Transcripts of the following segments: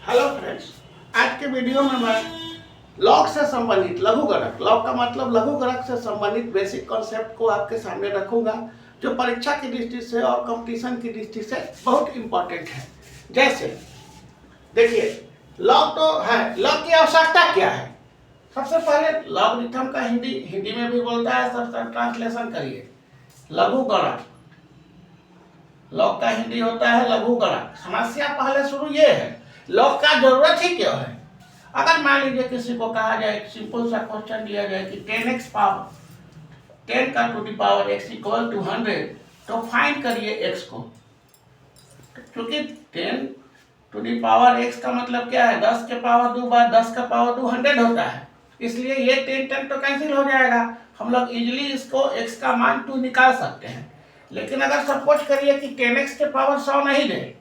Hello friends, आज के video में मैं लॉग से संबंधित लघुगणक, लॉग का मतलब लघुगणक से संबंधित बेसिक कॉन्सेप्ट को आपके सामने रखूंगा, जो परीक्षा की दृष्टि से और कंपटीशन की दृष्टि से बहुत इंपॉर्टेंट है। जैसे देखिए, लॉग तो है, लॉग की आवश्यकता क्या है? सबसे पहले लॉगरिथम का हिंदी में भी बोलता है, सबसे ट्रांसलेशन करिए लघुगणक। लॉग का हिंदी होता है लघुगणक। समस्या पहले शुरू ये है, लॉग का जरूरत ही क्यों है? अगर मान लीजिए किसी को कहा जाए, सिंपल सा क्वेश्चन दिया जाए कि 10x पावर 10 का to the power x equal to 100, तो फाइंड करिए x को। क्योंकि 10 टू दी पावर x का मतलब क्या है? 10 के पावर 2 बार 10 का पावर 2 100 होता है, इसलिए ये 10 तो कैंसिल हो जाएगा। हम लोग इजिली इसको x का मान 2 निकाल सकते हैं। लेकिन अगर सपोज करिए कि 10x के पावर 100 नहीं दे,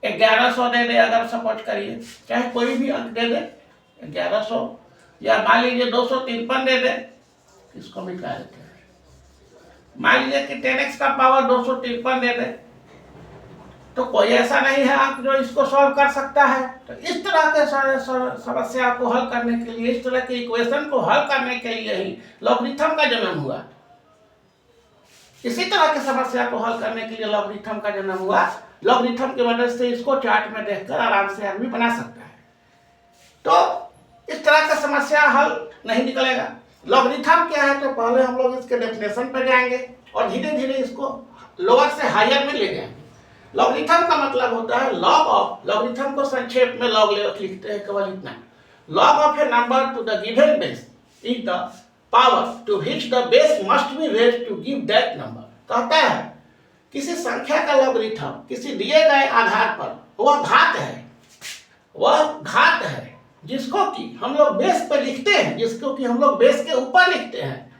1100 दे दे, अगर सपोज करिए, चाहे कोई भी अंक दे दे 1100, या मान लीजिए 253 दे दे, इसको मिटा देते हैं। मान लीजिए कि 10x का पावर 253 दे दे, तो कोई ऐसा नहीं है अंक जो इसको सॉल्व कर सकता है। तो इस तरह के समस्या को हल करने के लिए, इस तरह के इक्वेशन को हल करने के लिए ही लॉगरिथम का जन्म हुआ। इसी तरह की समस्या को हल करने के लिए लॉगरिथम का जन्म हुआ। लॉगरिथम की मदद से इसको चार्ट में देखकर आराम से आदमी बना सकता है। तो इस तरह का समस्या हल नहीं निकलेगा। लॉगरिथम क्या है? तो पहले हम लोग इसके डेफिनेशन पर जाएंगे और धीरे धीरे इसको लोअर से हायर में ले जाएंगे। लॉगरिथम का मतलब होता है लॉग ऑफ, लॉगरिथम को संक्षेप में लॉग लिखते हैं केवल इतना, log of a number to the given base is the power to which the base must be raised to give that number. कहता है किसी संख्या का लॉगरिथम किसी दिए गए आधार पर वह घात है जिसको कि हम लोग बेस पर लिखते हैं, जिसको कि हम लोग बेस के ऊपर लिखते हैं,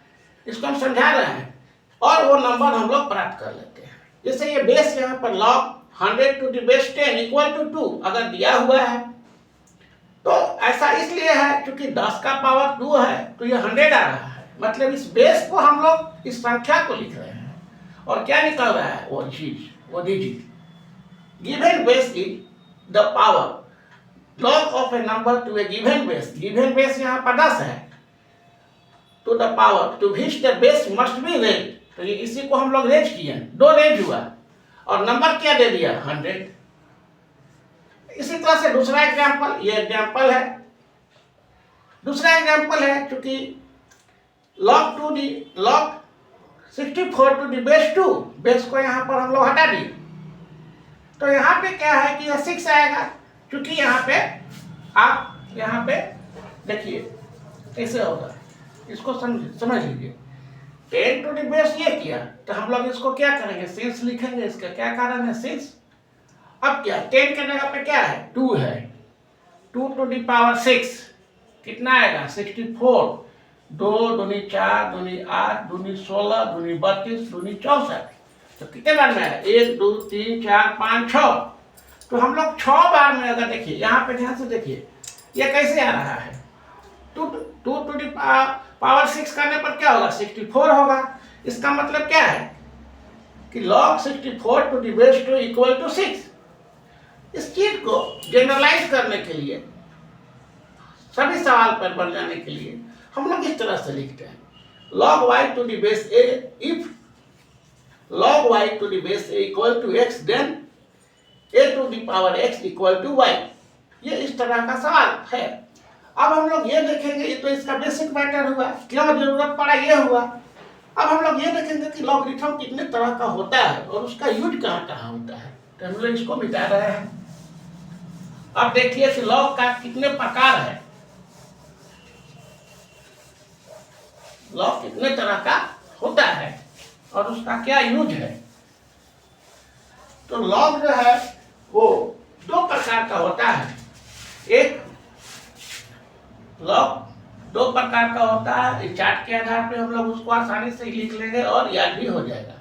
इसको हम समझा रहे हैं, और वो नंबर हम लोग प्राप्त कर लेते हैं। जैसे ये बेस यहाँ पर log 100 to the base 10 equal to 2 अगर दिया हुआ है, तो ऐसा इसलिए है क्योंकि 10 का पावर 2 है तो ये 100 आ रहा है, मतलब इस बेस को हम लोग इस संख्या को लिख रहे हैं, और क्या निकल रहा है? वो digit. Given base is the power log of a number to a given base. Given base यहाँ पर 10 है, to the power to which the base must be raised, तो ये इसी को हम लोग रेज किए, 2 रेज हुआ, और नंबर क्या दे दिया? 100। इसी तरह से दूसरा एग्जाम्पल, ये एग्जाम्पल है, दूसरा एग्जाम्पल है क्योंकि log 64 to the base 2, base को यहाँ पर हम लोग हटा दिए, तो यहाँ पे क्या है कि यह 6 आएगा। क्योंकि यहाँ पे आप यहाँ पे देखिए कैसे होगा, इसको समझ लीजिए। 10 टू दी बेस ये किया, तो हम लोग इसको क्या करेंगे? सिंस लिखेंगे। इसका क्या कारण है? सिंस। अब क्या 10 के जगह पे क्या है? 2 है, 2 टू दी पावर 6 कितना आएगा? 64। 2 दूनी 4, दूनी 8, दूनी 16, दूनी 32, दूनी 64, तो कितने बार में है? 1 2 3 4 5 6। तो हम लोग 6 बार में, अगर देखिए यहाँ पे ध्यान से देखिए ये कैसे आ रहा है, 2 टू दी पावर 6 करने पर क्या होगा? 64 होगा। इसका मतलब क्या है कि log 64 to the base 2 equal to 6। इस चीज को जनरलाइज करने के लिए, सभी सवाल पर बन जाने के लिए हम लोग इस तरह से लिखते हैं, log y to the base a if log y to the base a equal to x then a to the power x equal to y। ये इस तरह का सवाल है। अब हम लोग ये देखेंगे, ये तो इसका बेसिक मैटर हुआ, क्यों जरूरत पड़ा ये हुआ। अब हम लोग ये देखेंगे कि लॉगरिथम कितने तरह का होता है और उसका यूज कहाँ कहाँ होता है, तो हम लोग इसको मिटा रहे हैं। अब देखिए कि लॉग का कितने प्रकार है, लॉग कितने तरह का होता है और उसका क्या यूज है। तो लॉग जो है वो 2 प्रकार का होता है। एक लॉग 2 प्रकार का होता है, इस चार्ट के आधार पे हम लोग उसको आसानी से लिख लेंगे और याद भी हो जाएगा।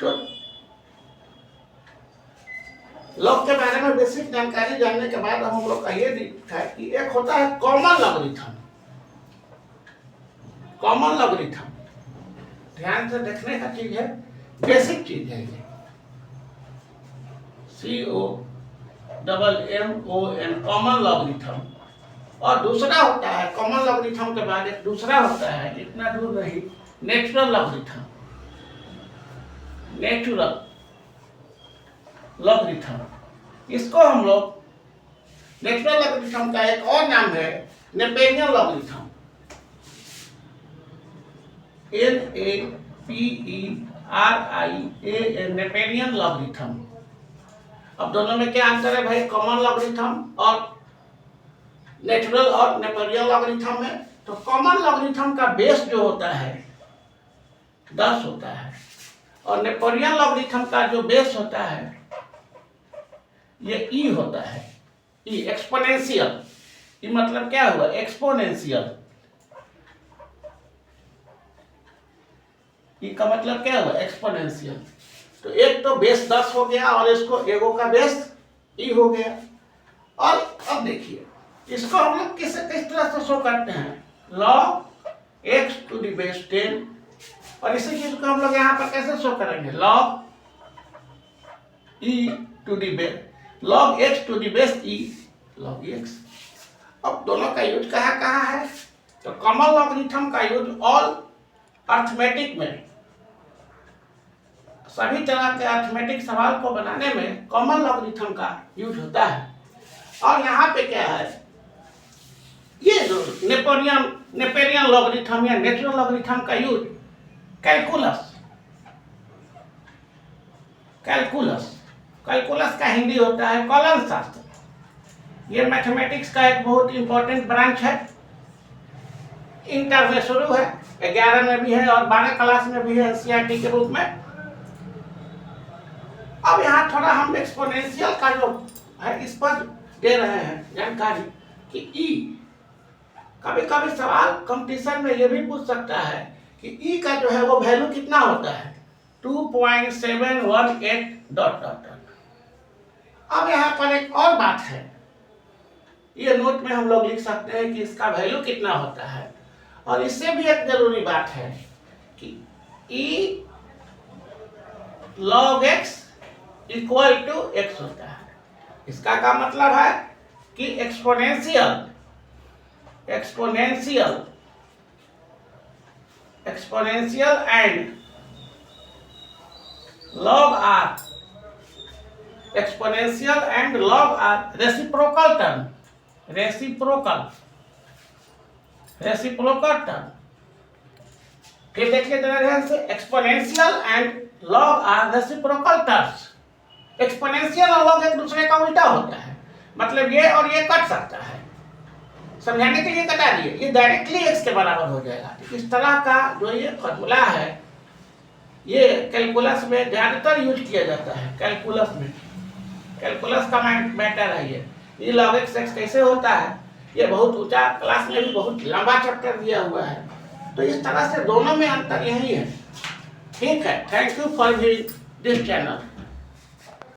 तो लॉग के बारे में बेसिक जानकारी जानने के बाद हम लोग का ये दिखता है कि एक होता है कॉमन लॉगरिथम। कॉमन लॉगरिथम ध्यान से देखने का चीज है, बेसिक चीज है ये। CO MMON, common logarithm. और दूसरा होता है कॉमन लॉगरिथम के बाद एक दूसरा होता है, इतना दूर नहीं, नेचुरल लॉगरिथम। नेचुरल लॉगरिथम, इसको हम लोग, नेचुरल लॉगरिथम का एक और नाम है Napierian logarithm. NAPERIAN, Napierian logarithm. अब दोनों में क्या अंतर है भाई? कॉमन लॉगरिथम और नेचुरल और नेपेरियन लॉगरिथम में। तो कॉमन लॉगरिथम का बेस जो होता है 10 होता है, और नेपेरियन लॉगरिथम का जो बेस होता है ये ई होता है। ई एक्सपोनेंशियल, ई मतलब क्या हुआ? एक्सपोनेंशियल। ई का मतलब क्या हुआ? एक्सपोनेंशियल। तो एक तो बेस 10 हो गया और इसको एगो का बेस ई हो गया। और अब देखिए इसको हम लोग किस तरह से शो करते हैं? log x to the base 10, और इसी चीज को हम लोग यहाँ पर कैसे शो करेंगे? log e to the base, log x to the base e, log x। अब दोनों का यूज कहाँ है? तो कॉमन लॉगरिथम का यूज ऑल अर्थमेटिक में, सभी तरह के अर्थमेटिक सवाल को बनाने में कॉमन लॉगरिथम का यूज होता है। और यहाँ पे क्या है? ये जो नेपेरियन लॉगरिथम या नेचुरल लॉगरिथम का यूज कैलकुलस का हिंदी होता है कलन शास्त्र। ये मैथमेटिक्स का एक बहुत इंपॉर्टेंट ब्रांच है। इंटर में शुरू है, 11 में भी है और 12 क्लास में भी है NCERT के रूप में। अब यहाँ थोड़ा हम एक्सपोनेंशियल का जो है इस पर दे रहे हैं जानकारी कि ई, कभी कभी सवाल कंपटीशन में ये भी पूछ सकता है कि ई का जो है वो वैल्यू कितना होता है? 2.718 डॉट डॉट। अब यहाँ पर एक और बात है, ये नोट में हम लोग लिख सकते हैं कि इसका वैल्यू कितना होता है। और इससे भी एक जरूरी बात है कि e log x equal to x होता है। इसका क्या मतलब है कि exponential and log r, exponential and log r reciprocal term, reciprocal term. फिर देखिए जरा ध्यान से, exponential and log r reciprocal terms. Exponential और log एक दूसरे का उल्टा होता है, मतलब ये और ये कट सकता है। समझाने के लिए कटा दिए, ये डायरेक्टली x के बराबर हो जाएगा। इस तरह का जो ये फॉर्मूला है ये कैलकुलस में ज्यादातर यूज किया जाता है। कैलकुलस का मैटर है ये log x कैसे होता है, ये बहुत ऊंचा, क्लास में भी बहुत लंबा चैप्टर दिया हुआ है। तो इस तरह से दोनों में अंतर यही है। ठीक है, thank you for viewing this channel.